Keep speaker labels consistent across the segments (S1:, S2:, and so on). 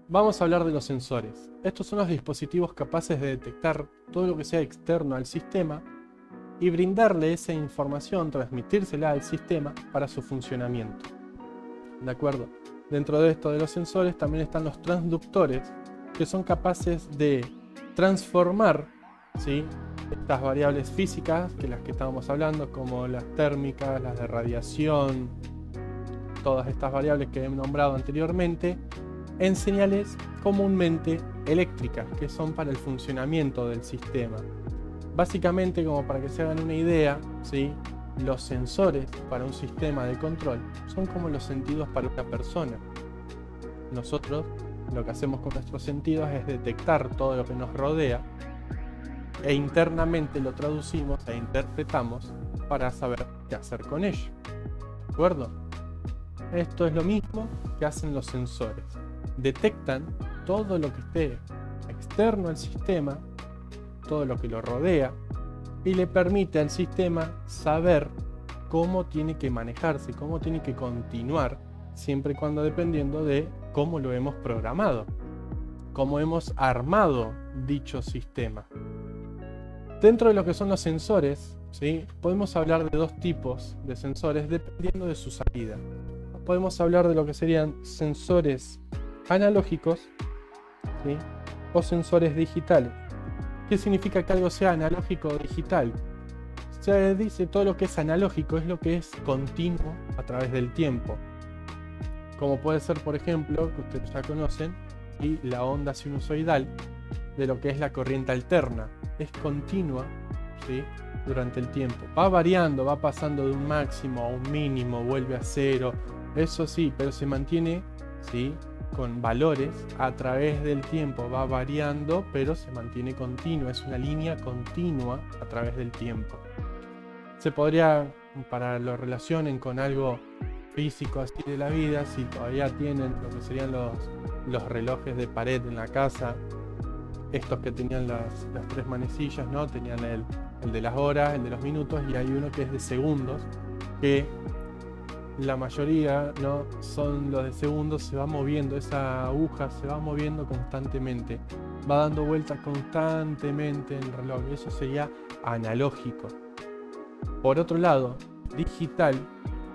S1: Vamos a hablar de los sensores. Estos son los dispositivos capaces de detectar todo lo que sea externo al sistema y brindarle esa información, transmitírsela al sistema para su funcionamiento. ¿De acuerdo? Dentro de esto de los sensores también están los transductores, que son capaces de transformar, ¿sí?, estas variables físicas, que las que estábamos hablando, como las térmicas, las de radiación, todas estas variables que he nombrado anteriormente, en señales comúnmente eléctricas, que son para el funcionamiento del sistema. Básicamente, como para que se hagan una idea, ¿sí?, los sensores para un sistema de control son como los sentidos para una persona. Nosotros lo que hacemos con nuestros sentidos es detectar todo lo que nos rodea e internamente lo traducimos e interpretamos para saber qué hacer con ello. ¿De acuerdo? Esto es lo mismo que hacen los sensores. Detectan todo lo que esté externo al sistema, todo lo que lo rodea, y le permite al sistema saber cómo tiene que manejarse, cómo tiene que continuar, siempre y cuando dependiendo de cómo lo hemos programado, cómo hemos armado dicho sistema. Dentro de lo que son los sensores, ¿sí?, podemos hablar de dos tipos de sensores dependiendo de su salida. Podemos hablar de lo que serían sensores analógicos, ¿sí?, o sensores digitales. ¿Qué significa que algo sea analógico o digital? Se dice todo lo que es analógico es lo que es continuo a través del tiempo. Como puede ser, por ejemplo, que ustedes ya conocen, y la onda sinusoidal de lo que es la corriente alterna. Es continua, ¿sí?, durante el tiempo. Va variando, va pasando de un máximo a un mínimo, vuelve a cero. Eso sí, pero se mantiene, ¿sí?, con valores a través del tiempo. Va variando, pero se mantiene continua. Es una línea continua a través del tiempo. Se podría, para lo relacionen con algo físico así de la vida, si todavía tienen lo que serían los relojes de pared en la casa, estos que tenían las tres manecillas, ¿no? Tenían el de las horas, el de los minutos, y hay uno que es de segundos, que la mayoría, ¿no?, son los de segundos. Se va moviendo, esa aguja se va moviendo constantemente, va dando vueltas constantemente en el reloj. Eso sería analógico. Por otro lado, digital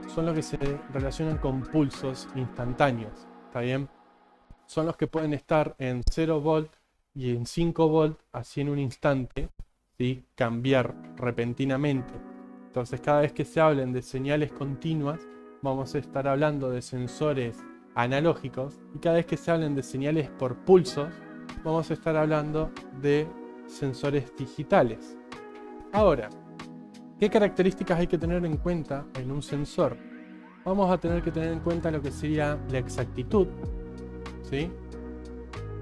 S1: son los que se relacionan con pulsos instantáneos, ¿está bien? Son los que pueden estar en 0 volt y en 5 volt, así en un instante, ¿sí?, cambiar repentinamente. Entonces, cada vez que se hablen de señales continuas, vamos a estar hablando de sensores analógicos, y cada vez que se hablen de señales por pulsos, vamos a estar hablando de sensores digitales. Ahora, ¿qué características hay que tener en cuenta en un sensor? Vamos a tener que tener en cuenta lo que sería la exactitud, ¿sí?,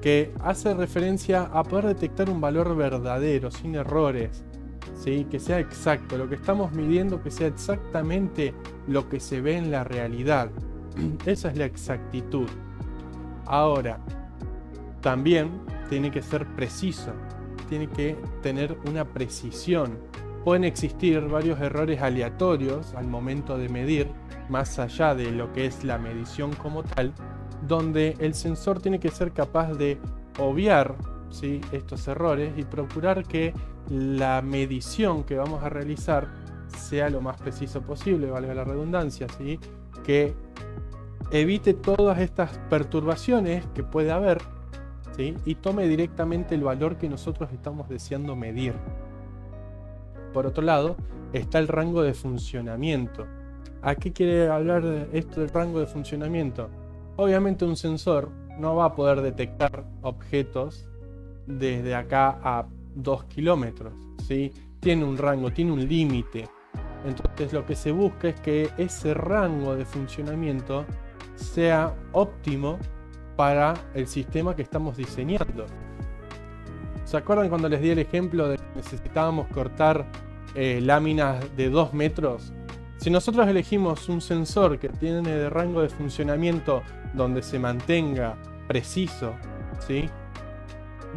S1: que hace referencia a poder detectar un valor verdadero, sin errores, ¿sí?, que sea exacto, lo que estamos midiendo que sea exactamente lo que se ve en la realidad. Esa es la exactitud. Ahora, también tiene que ser preciso, tiene que tener una precisión. Pueden existir varios errores aleatorios al momento de medir, más allá de lo que es la medición como tal, donde el sensor tiene que ser capaz de obviar, ¿sí?, estos errores y procurar que la medición que vamos a realizar sea lo más preciso posible, valga la redundancia, ¿sí?, que evite todas estas perturbaciones que puede haber, ¿sí?, y tome directamente el valor que nosotros estamos deseando medir. Por otro lado, está el rango de funcionamiento. ¿A qué quiere hablar esto del rango de funcionamiento? Obviamente un sensor no va a poder detectar objetos desde acá a 2 kilómetros, ¿sí? Tiene un rango, tiene un límite. Entonces lo que se busca es que ese rango de funcionamiento sea óptimo para el sistema que estamos diseñando. ¿Se acuerdan cuando les di el ejemplo de que necesitábamos cortar láminas de 2 metros? Si nosotros elegimos un sensor que tiene de rango de funcionamiento donde se mantenga preciso, ¿sí?,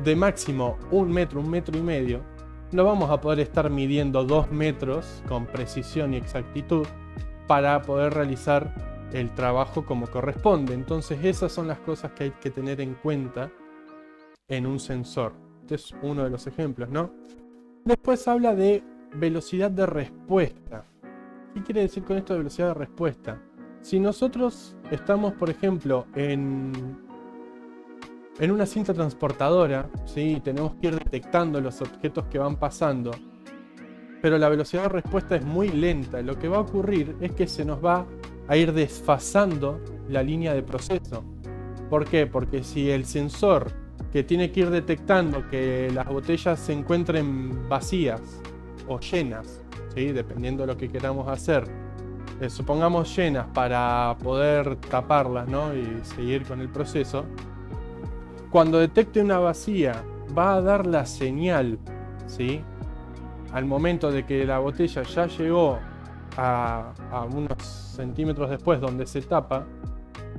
S1: de máximo 1 metro, 1 metro y medio, no vamos a poder estar midiendo 2 metros con precisión y exactitud para poder realizar el trabajo como corresponde. Entonces esas son las cosas que hay que tener en cuenta en un sensor. Este es uno de los ejemplos, ¿no? Después habla de velocidad de respuesta. ¿Qué quiere decir con esto de velocidad de respuesta? Si nosotros estamos, por ejemplo, en una cinta transportadora, ¿sí? Tenemos que ir detectando los objetos que van pasando, pero la velocidad de respuesta es muy lenta. Lo que va a ocurrir es que se nos va a ir desfasando la línea de proceso. ¿Por qué? Porque si el sensor que tiene que ir detectando que las botellas se encuentren vacías o llenas, ¿sí? Dependiendo de lo que queramos hacer, supongamos llenas para poder taparlas, ¿no? Y seguir con el proceso. Cuando detecte una vacía, va a dar la señal, ¿sí? Al momento de que la botella ya llegó a unos centímetros después donde se tapa,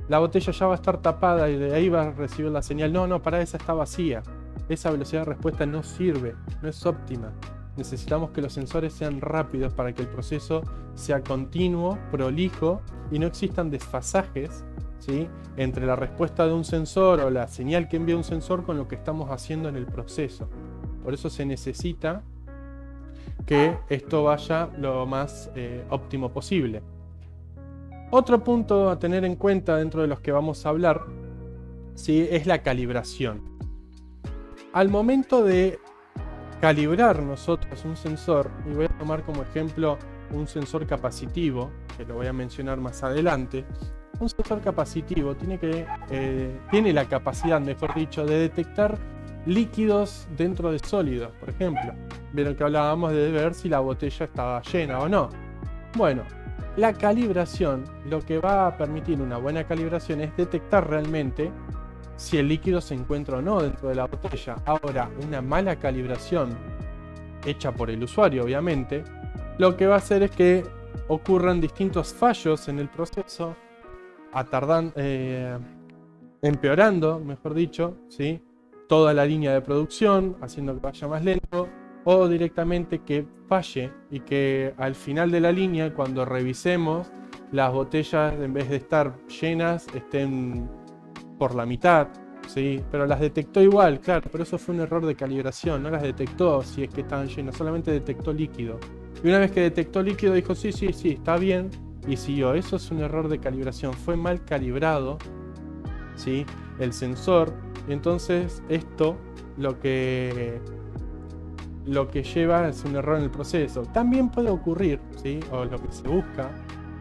S1: la botella ya va a estar tapada y de ahí va a recibir la señal. No, para esa está vacía. Esa velocidad de respuesta no sirve, no es óptima. Necesitamos que los sensores sean rápidos para que el proceso sea continuo, prolijo y no existan desfasajes, ¿sí? Entre la respuesta de un sensor o la señal que envía un sensor con lo que estamos haciendo en el proceso. Por eso se necesita que esto vaya lo más óptimo posible. Otro punto a tener en cuenta dentro de los que vamos a hablar, ¿sí? Es la calibración. Al momento de calibrar nosotros un sensor, y voy a tomar como ejemplo un sensor capacitivo, que lo voy a mencionar más adelante. Un sensor capacitivo tiene la capacidad, mejor dicho, de detectar líquidos dentro de sólidos, por ejemplo. Vieron que hablábamos de ver si la botella estaba llena o no. Bueno, la calibración, lo que va a permitir una buena calibración es detectar realmente si el líquido se encuentra o no dentro de la botella. Ahora, una mala calibración, hecha por el usuario obviamente, lo que va a hacer es que ocurran distintos fallos en el proceso, empeorando, mejor dicho, ¿sí? Toda la línea de producción, haciendo que vaya más lento, o directamente que falle y que al final de la línea, cuando revisemos, las botellas en vez de estar llenas estén por la mitad, ¿sí? Pero las detectó igual, claro, pero eso fue un error de calibración, no las detectó si es que estaban llenas, solamente detectó líquido. Y una vez que detectó líquido dijo sí, está bien, y siguió. Eso es un error de calibración, fue mal calibrado, ¿sí? El sensor. Y entonces esto lo que lleva es un error en el proceso. También puede ocurrir, ¿sí? O lo que se busca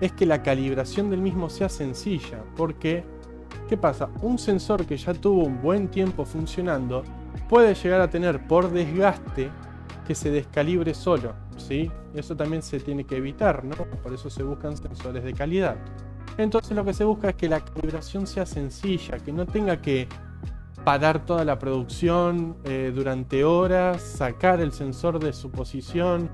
S1: es que la calibración del mismo sea sencilla, porque ¿qué pasa? Un sensor que ya tuvo un buen tiempo funcionando puede llegar a tener por desgaste que se descalibre solo, ¿sí? Eso también se tiene que evitar, ¿no? Por eso se buscan sensores de calidad. Entonces lo que se busca es que la calibración sea sencilla, que no tenga que parar toda la producción durante horas, sacar el sensor de su posición,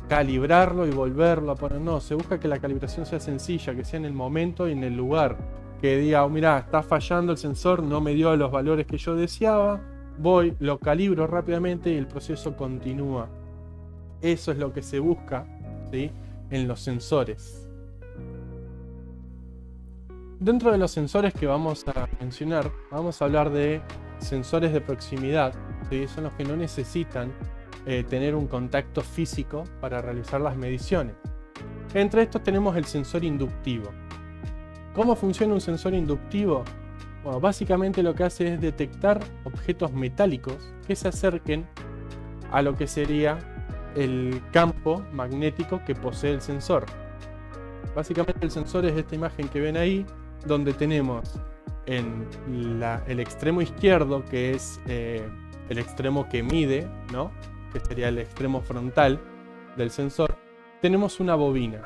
S1: calibrarlo y volverlo a poner. No, se busca que la calibración sea sencilla, que sea en el momento y en el lugar. Que diga, oh, mirá, está fallando el sensor, no me dio los valores que yo deseaba, voy, lo calibro rápidamente y el proceso continúa. Eso es lo que se busca, ¿sí? En los sensores. Dentro de los sensores que vamos a mencionar, vamos a hablar de sensores de proximidad, ¿sí? Son los que no necesitan tener un contacto físico para realizar las mediciones. Entre estos tenemos el sensor inductivo. ¿Cómo funciona un sensor inductivo? Bueno, básicamente lo que hace es detectar objetos metálicos que se acerquen a lo que sería el campo magnético que posee el sensor. Básicamente el sensor es esta imagen que ven ahí, donde tenemos en el extremo izquierdo, que es el extremo que mide, ¿no? Que sería el extremo frontal del sensor, tenemos una bobina.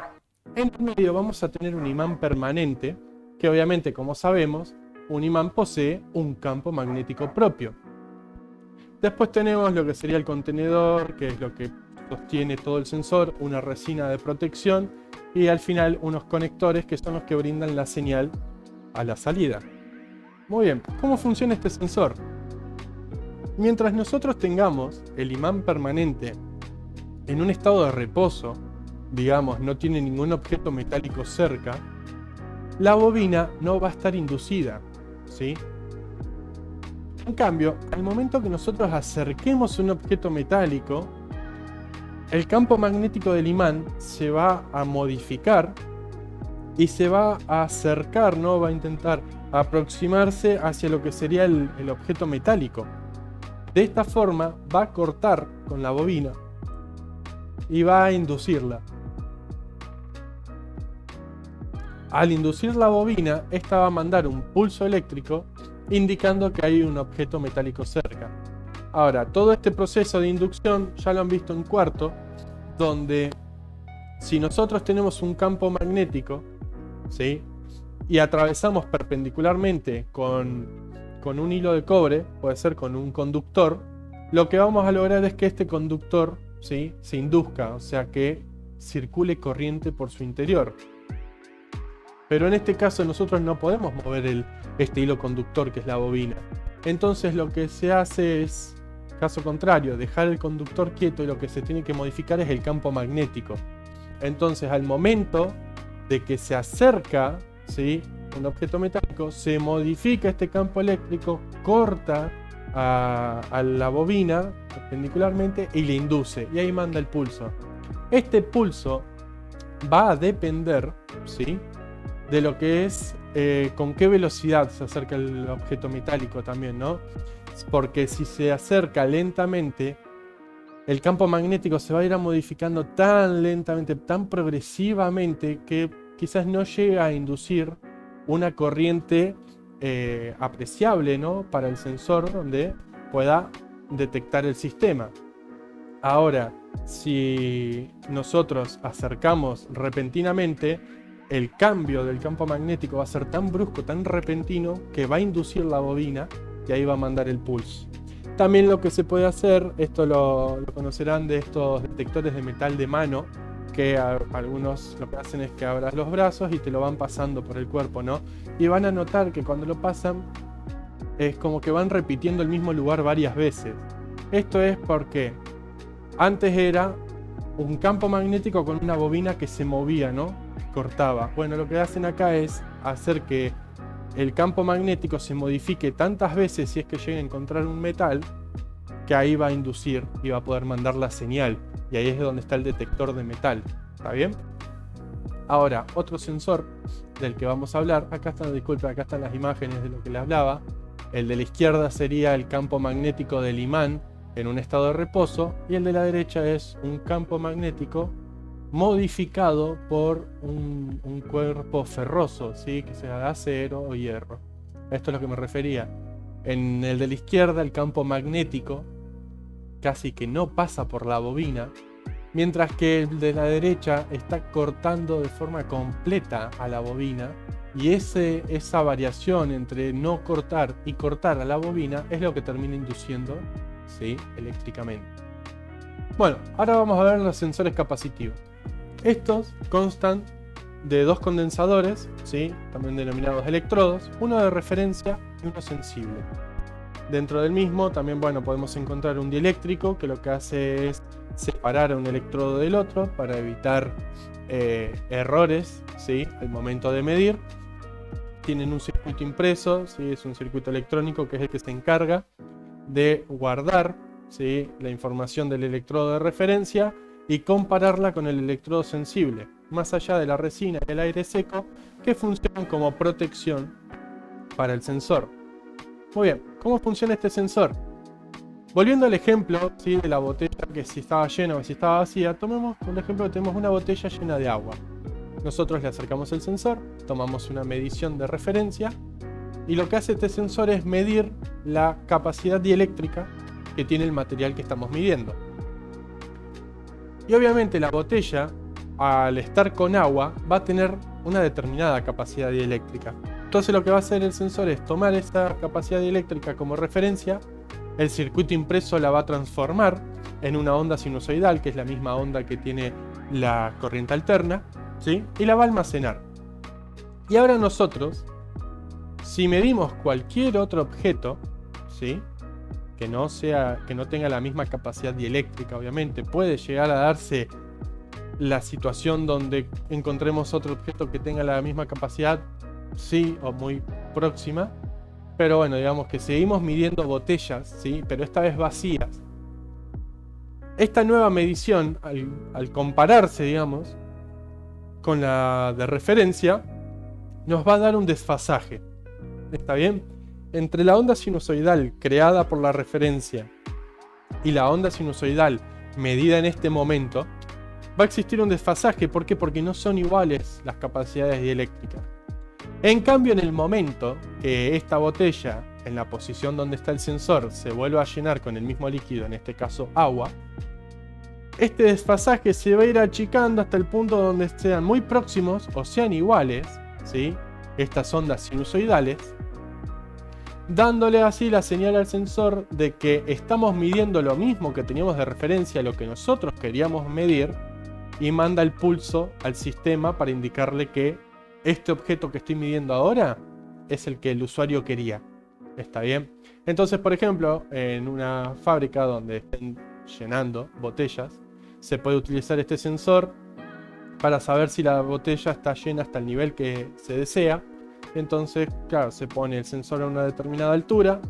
S1: En el medio vamos a tener un imán permanente, que obviamente, como sabemos, un imán posee un campo magnético propio. Después tenemos lo que sería el contenedor, que es lo que sostiene todo el sensor, una resina de protección y al final unos conectores que son los que brindan la señal a la salida. Muy bien, ¿cómo funciona este sensor? Mientras nosotros tengamos el imán permanente en un estado de reposo, digamos, no tiene ningún objeto metálico cerca, la bobina no va a estar inducida, ¿sí? En cambio, al momento que nosotros acerquemos un objeto metálico, el campo magnético del imán se va a modificar y se va a acercar, ¿no? Va a intentar aproximarse hacia lo que sería el objeto metálico. De esta forma va a cortar con la bobina y va a inducirla. Al inducir la bobina, esta va a mandar un pulso eléctrico indicando que hay un objeto metálico cerca. Ahora, todo este proceso de inducción ya lo han visto en cuarto, donde si nosotros tenemos un campo magnético, ¿sí?, y atravesamos perpendicularmente con un hilo de cobre, puede ser con un conductor, lo que vamos a lograr es que este conductor, ¿sí?, se induzca, o sea que circule corriente por su interior. Pero en este caso nosotros no podemos mover este hilo conductor que es la bobina. Entonces lo que se hace es, caso contrario, dejar el conductor quieto y lo que se tiene que modificar es el campo magnético. Entonces al momento de que se acerca, ¿sí?, un objeto metálico, se modifica este campo eléctrico, corta a la bobina perpendicularmente y le induce, y ahí manda el pulso. Este pulso va a depender, ¿sí?, de lo que es con qué velocidad se acerca el objeto metálico también, ¿no? Porque si se acerca lentamente, el campo magnético se va a ir modificando tan lentamente, tan progresivamente, que quizás no llega a inducir una corriente apreciable, ¿no?, para el sensor donde pueda detectar el sistema. Ahora, si nosotros acercamos repentinamente, el cambio del campo magnético va a ser tan brusco, tan repentino, que va a inducir la bobina y ahí va a mandar el pulso. También lo que se puede hacer, esto lo conocerán de estos detectores de metal de mano, que algunos lo que hacen es que abras los brazos y te lo van pasando por el cuerpo, ¿no? Y van a notar que cuando lo pasan es como que van repitiendo el mismo lugar varias veces. Esto es porque antes era un campo magnético con una bobina que se movía, ¿no?, cortaba. Bueno, lo que hacen acá es hacer que el campo magnético se modifique tantas veces, si es que llega a encontrar un metal, que ahí va a inducir y va a poder mandar la señal. Y ahí es donde está el detector de metal. ¿Está bien? Ahora, otro sensor del que vamos a hablar, acá están, disculpen, acá están las imágenes de lo que les hablaba. El de la izquierda sería el campo magnético del imán en un estado de reposo, y el de la derecha es un campo magnético modificado por un cuerpo ferroso, ¿sí?, que sea de acero o hierro. Esto es lo que me refería. En el de la izquierda, el campo magnético casi que no pasa por la bobina, mientras que el de la derecha está cortando de forma completa a la bobina, y esa variación entre no cortar y cortar a la bobina es lo que termina induciendo, ¿sí?, eléctricamente. Bueno, ahora vamos a ver los sensores capacitivos. Estos constan de dos condensadores, ¿sí?, también denominados electrodos, uno de referencia y uno sensible. Dentro del mismo también, bueno, podemos encontrar un dieléctrico, que lo que hace es separar a un electrodo del otro para evitar errores, ¿sí?, al momento de medir. Tienen un circuito impreso, ¿sí?, es un circuito electrónico que es el que se encarga de guardar, ¿sí?, la información del electrodo de referencia y compararla con el electrodo sensible, más allá de la resina y el aire seco, que funcionan como protección para el sensor. Muy bien, ¿cómo funciona este sensor? Volviendo al ejemplo, ¿sí?, de la botella, que si estaba llena o si estaba vacía, tomemos un ejemplo que tenemos una botella llena de agua. Nosotros le acercamos el sensor, tomamos una medición de referencia, y lo que hace este sensor es medir la capacidad dieléctrica que tiene el material que estamos midiendo. Y obviamente la botella, al estar con agua, va a tener una determinada capacidad dieléctrica. Entonces lo que va a hacer el sensor es tomar esta capacidad dieléctrica como referencia, el circuito impreso la va a transformar en una onda sinusoidal, que es la misma onda que tiene la corriente alterna, ¿sí?, y la va a almacenar. Y ahora nosotros, si medimos cualquier otro objeto, ¿sí?, que no tenga la misma capacidad dieléctrica, obviamente, puede llegar a darse la situación donde encontremos otro objeto que tenga la misma capacidad, ¿sí? O muy próxima. Pero bueno, digamos que seguimos midiendo botellas, ¿sí? Pero esta vez vacías. Esta nueva medición, al compararse, digamos, con la de referencia, nos va a dar un desfasaje. ¿Está bien? Entre la onda sinusoidal creada por la referencia y la onda sinusoidal medida en este momento, va a existir un desfasaje. ¿Por qué? Porque no son iguales las capacidades dieléctricas. En cambio, en el momento que esta botella, en la posición donde está el sensor, se vuelva a llenar con el mismo líquido, en este caso agua, este desfasaje se va a ir achicando hasta el punto donde sean muy próximos o sean iguales, ¿sí? Estas ondas sinusoidales, dándole así la señal al sensor de que estamos midiendo lo mismo que teníamos de referencia, lo que nosotros queríamos medir, y manda el pulso al sistema para indicarle que este objeto que estoy midiendo ahora es el que el usuario quería. ¿Está bien? Entonces, por ejemplo, en una fábrica donde estén llenando botellas, se puede utilizar este sensor para saber si la botella está llena hasta el nivel que se desea. Entonces, claro, se pone el sensor a una determinada altura,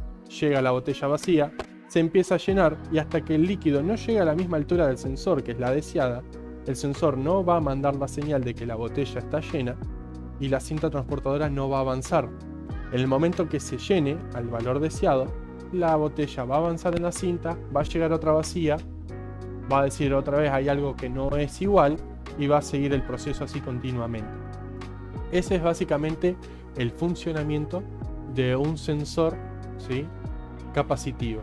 S1: llega la botella vacía, se empieza a llenar y hasta que el líquido no llegue a la misma altura del sensor, que es la deseada, el sensor no va a mandar la señal de que la botella está llena y la cinta transportadora no va a avanzar. En el momento que se llene al valor deseado, la botella va a avanzar en la cinta, va a llegar otra vacía, va a decir otra vez hay algo que no es igual y va a seguir el proceso así continuamente. Ese es básicamente el funcionamiento de un sensor, ¿sí?, capacitivo.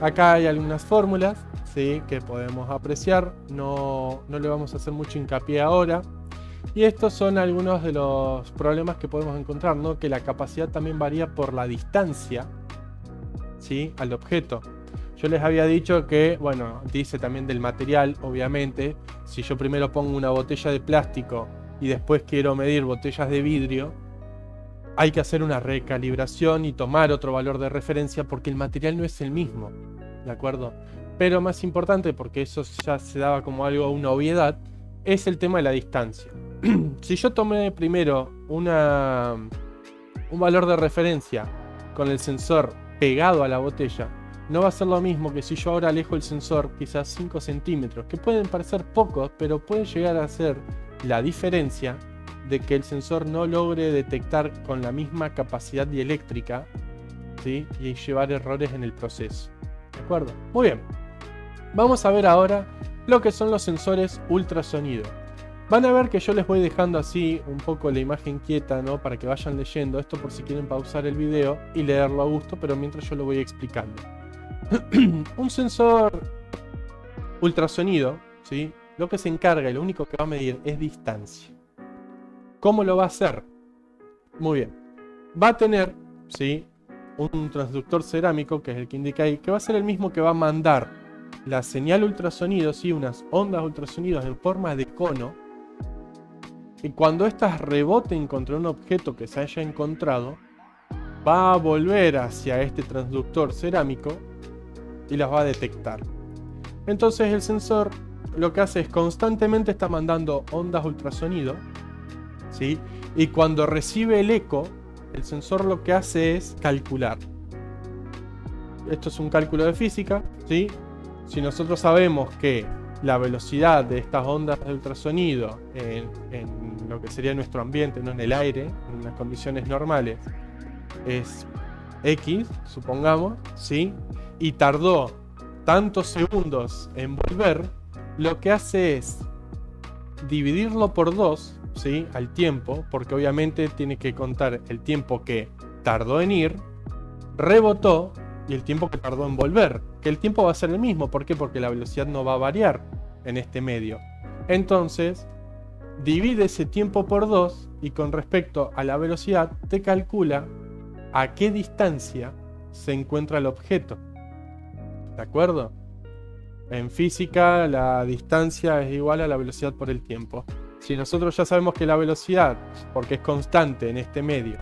S1: Acá hay algunas fórmulas, ¿sí?, que podemos apreciar, no le vamos a hacer mucho hincapié ahora. Y estos son algunos de los problemas que podemos encontrar, ¿no? Que la capacidad también varía por la distancia, ¿sí?, al objeto. Yo les había dicho que, bueno, dice también del material, obviamente. Si yo primero pongo una botella de plástico y después quiero medir botellas de vidrio, hay que hacer una recalibración y tomar otro valor de referencia porque el material no es el mismo, ¿de acuerdo? Pero más importante, porque eso ya se daba como algo, una obviedad, es el tema de la distancia. Si yo tomé primero un valor de referencia con el sensor pegado a la botella, no va a ser lo mismo que si yo ahora alejo el sensor quizás 5 centímetros, que pueden parecer pocos, pero pueden llegar a ser la diferencia de que el sensor no logre detectar con la misma capacidad dieléctrica, ¿sí?, y llevar errores en el proceso. ¿De acuerdo? Muy bien. Vamos a ver ahora lo que son los sensores ultrasonido. Van a ver que yo les voy dejando así un poco la imagen quieta, ¿no?, para que vayan leyendo esto por si quieren pausar el video y leerlo a gusto, pero mientras yo lo voy explicando. Un sensor ultrasonido, ¿sí?, lo que se encarga y lo único que va a medir es distancia. ¿Cómo lo va a hacer? Muy bien. Va a tener, ¿sí?, un transductor cerámico, que es el que indica ahí, que va a ser el mismo que va a mandar la señal ultrasonido, ¿sí?, unas ondas ultrasonidos en forma de cono, y cuando estas reboten contra un objeto que se haya encontrado, va a volver hacia este transductor cerámico y las va a detectar. Entonces el sensor lo que hace es constantemente está mandando ondas ultrasonido, ¿sí?, y cuando recibe el eco, el sensor lo que hace es calcular. Esto es un cálculo de física, ¿sí? Si nosotros sabemos que la velocidad de estas ondas de ultrasonido en lo que sería nuestro ambiente, no en el aire, en las condiciones normales, es X, supongamos, ¿sí?, y tardó tantos segundos en volver, lo que hace es dividirlo por 2, ¿sí?, al tiempo, porque obviamente tiene que contar el tiempo que tardó en ir, rebotó, y el tiempo que tardó en volver, que el tiempo va a ser el mismo. ¿Por qué? Porque la velocidad no va a variar en este medio. Entonces, divide ese tiempo por 2 y con respecto a la velocidad te calcula a qué distancia se encuentra el objeto. ¿De acuerdo? En física la distancia es igual a la velocidad por el tiempo. Si nosotros ya sabemos que la velocidad, porque es constante en este medio,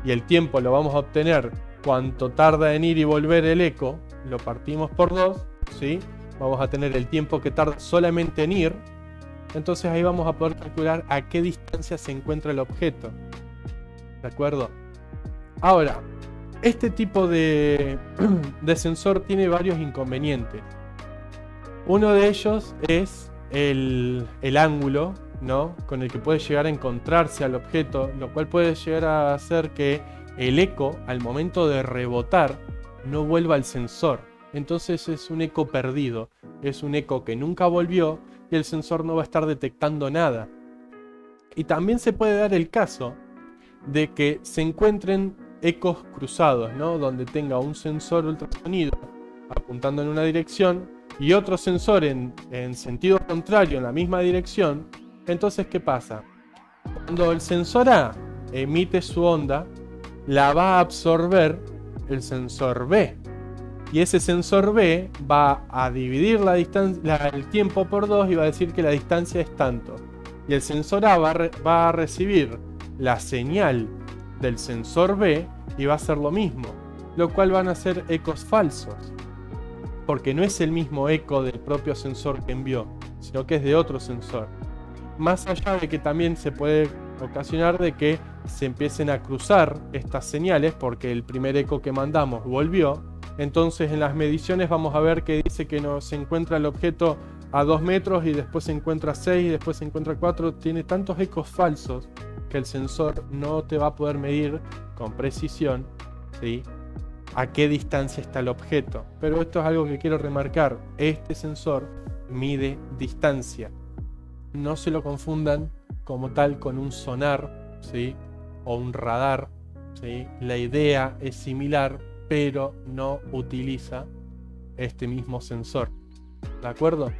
S1: y el tiempo lo vamos a obtener cuánto tarda en ir y volver el eco, lo partimos por 2, ¿sí?, vamos a tener el tiempo que tarda solamente en ir. Entonces ahí vamos a poder calcular a qué distancia se encuentra el objeto. ¿De acuerdo? Ahora, este tipo de sensor tiene varios inconvenientes. Uno de ellos es el ángulo, ¿no?, con el que puede llegar a encontrarse al objeto, lo cual puede llegar a hacer que el eco, al momento de rebotar, no vuelva al sensor. Entonces es un eco perdido, es un eco que nunca volvió y el sensor no va a estar detectando nada. Y también se puede dar el caso de que se encuentren ecos cruzados, ¿no?, donde tenga un sensor ultrasonido apuntando en una dirección y otro sensor en sentido contrario en la misma dirección. Entonces, ¿qué pasa? Cuando el sensor A emite su onda, la va a absorber el sensor B. Y ese sensor B va a dividir la distancia, el tiempo por 2 y va a decir que la distancia es tanto. Y el sensor A va a recibir la señal del sensor B y va a hacer lo mismo. Lo cual van a ser ecos falsos. Porque no es el mismo eco del propio sensor que envió, sino que es de otro sensor. Más allá de que también se puede ocasionar de que se empiecen a cruzar estas señales porque el primer eco que mandamos volvió. Entonces en las mediciones vamos a ver que dice que se encuentra el objeto a 2 metros y después se encuentra 6 y después se encuentra 4. Tiene tantos ecos falsos que el sensor no te va a poder medir con precisión, ¿sí?, a qué distancia está el objeto. Pero esto es algo que quiero remarcar. Este sensor mide distancia. No se lo confundan como tal con un sonar, ¿sí?, o un radar, ¿sí? La idea es similar, pero no utiliza este mismo sensor. ¿De acuerdo?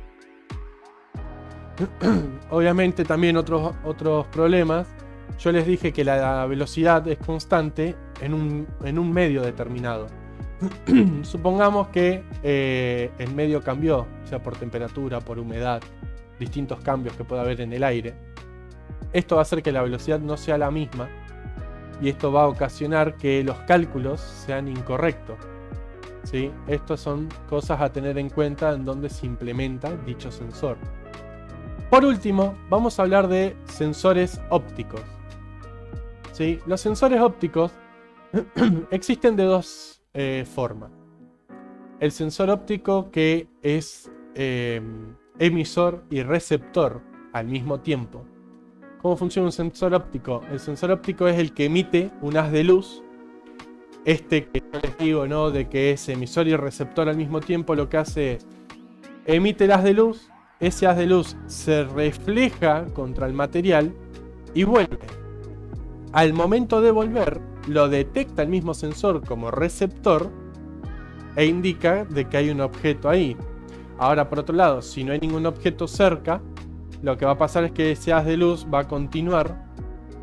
S1: Obviamente también otros problemas. Yo les dije que la velocidad es constante en un medio determinado. Supongamos que el medio cambió, sea por temperatura, por humedad, distintos cambios que puede haber en el aire. Esto va a hacer que la velocidad no sea la misma y esto va a ocasionar que los cálculos sean incorrectos, ¿sí? Estas son cosas a tener en cuenta en donde se implementa dicho sensor. Por último, vamos a hablar de sensores ópticos, ¿sí? Los sensores ópticos existen de dos formas. El sensor óptico que es emisor y receptor al mismo tiempo. ¿Cómo funciona un sensor óptico? El sensor óptico es el que emite un haz de luz. Este que yo les digo, ¿no?, de que es emisor y receptor al mismo tiempo, lo que hace es emite el haz de luz. Ese haz de luz se refleja contra el material y vuelve. Al momento de volver, lo detecta el mismo sensor como receptor e indica de que hay un objeto ahí. Ahora, por otro lado, si no hay ningún objeto cerca, lo que va a pasar es que ese haz de luz va a continuar,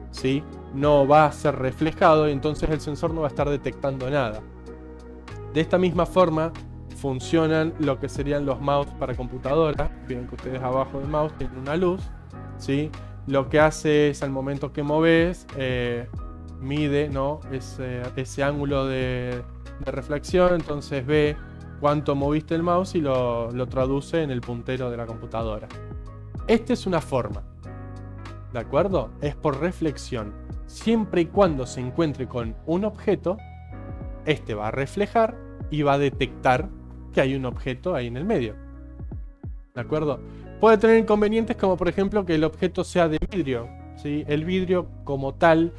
S1: ¿sí?, no va a ser reflejado y entonces el sensor no va a estar detectando nada. De esta misma forma funcionan lo que serían los mouse para computadora. Vieron que ustedes abajo del mouse tienen una luz, ¿sí? Lo que hace es al momento que moves, mide, ¿no?, ese ángulo de reflexión, entonces ve cuánto moviste el mouse y lo traduce en el puntero de la computadora. Esta es una forma, ¿de acuerdo? Es por reflexión. Siempre y cuando se encuentre con un objeto, este va a reflejar y va a detectar que hay un objeto ahí en el medio. ¿De acuerdo? Puede tener inconvenientes como por ejemplo que el objeto sea de vidrio, ¿sí? El vidrio como tal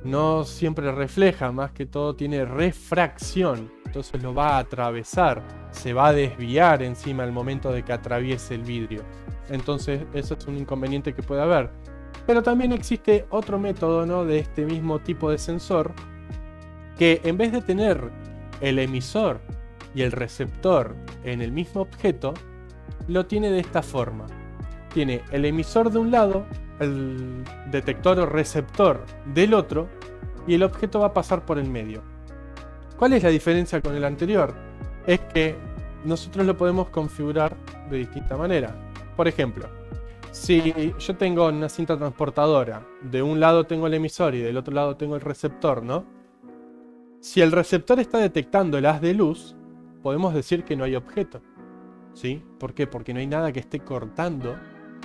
S1: no siempre refleja, más que todo tiene refracción. Entonces lo va a atravesar, se va a desviar encima al momento de que atraviese el vidrio. Entonces eso es un inconveniente que puede haber. Pero también existe otro método, ¿no?, de este mismo tipo de sensor, que en vez de tener el emisor y el receptor en el mismo objeto, lo tiene de esta forma. Tiene el emisor de un lado, el detector o receptor del otro, y el objeto va a pasar por el medio. ¿Cuál es la diferencia con el anterior? Es que nosotros lo podemos configurar de distinta manera. Por ejemplo, si yo tengo una cinta transportadora, de un lado tengo el emisor y del otro lado tengo el receptor, ¿no? Si el receptor está detectando el haz de luz, podemos decir que no hay objeto, ¿sí? ¿Por qué? Porque no hay nada que esté cortando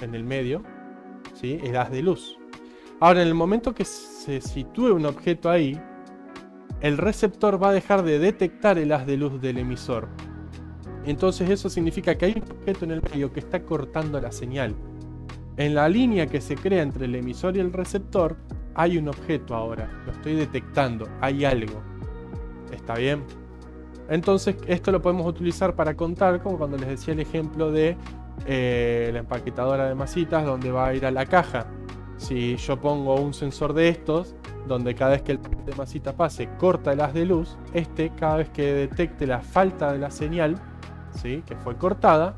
S1: en el medio, ¿sí?, el haz de luz. Ahora, en el momento que se sitúe un objeto ahí, el receptor va a dejar de detectar el haz de luz del emisor. Entonces eso significa que hay un objeto en el medio que está cortando la señal. En la línea que se crea entre el emisor y el receptor, hay un objeto ahora. Lo estoy detectando, hay algo. ¿Está bien? Entonces esto lo podemos utilizar para contar, como cuando les decía el ejemplo de la empaquetadora de masitas, donde va a ir a la caja. Si yo pongo un sensor de estos, donde cada vez que el paquete de masita pase, corta el haz de luz, cada vez que detecte la falta de la señal, ¿sí?, que fue cortada,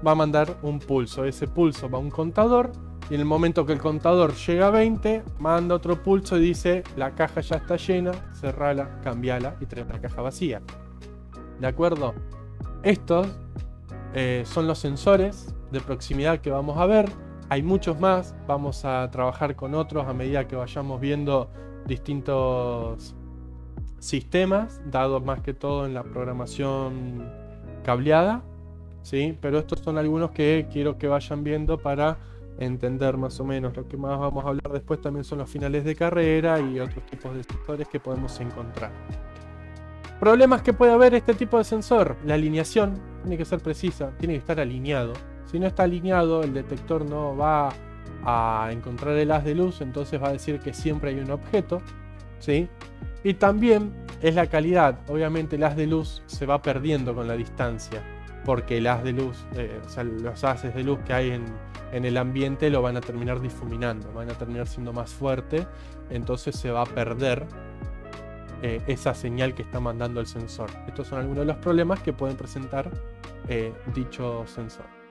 S1: va a mandar un pulso. Ese pulso va a un contador, y en el momento que el contador llega a 20, manda otro pulso y dice: la caja ya está llena, cerrala, cambiala y trae una caja vacía. ¿De acuerdo? Estos son los sensores de proximidad que vamos a ver. Hay muchos más, vamos a trabajar con otros a medida que vayamos viendo distintos sistemas, dados más que todo en la programación cableada, ¿sí? Pero estos son algunos que quiero que vayan viendo para entender más o menos. Lo que más vamos a hablar después también son los finales de carrera y otros tipos de sensores que podemos encontrar. Problemas que puede haber este tipo de sensor: la alineación tiene que ser precisa, tiene que estar alineado. Si no está alineado, el detector no va a encontrar el haz de luz, entonces va a decir que siempre hay un objeto, ¿sí? Y también es la calidad. Obviamente el haz de luz se va perdiendo con la distancia, porque el haz de luz, o sea, los haces de luz que hay en el ambiente lo van a terminar difuminando, van a terminar siendo más fuerte, entonces se va a perder esa señal que está mandando el sensor. Estos son algunos de los problemas que pueden presentar dicho sensor.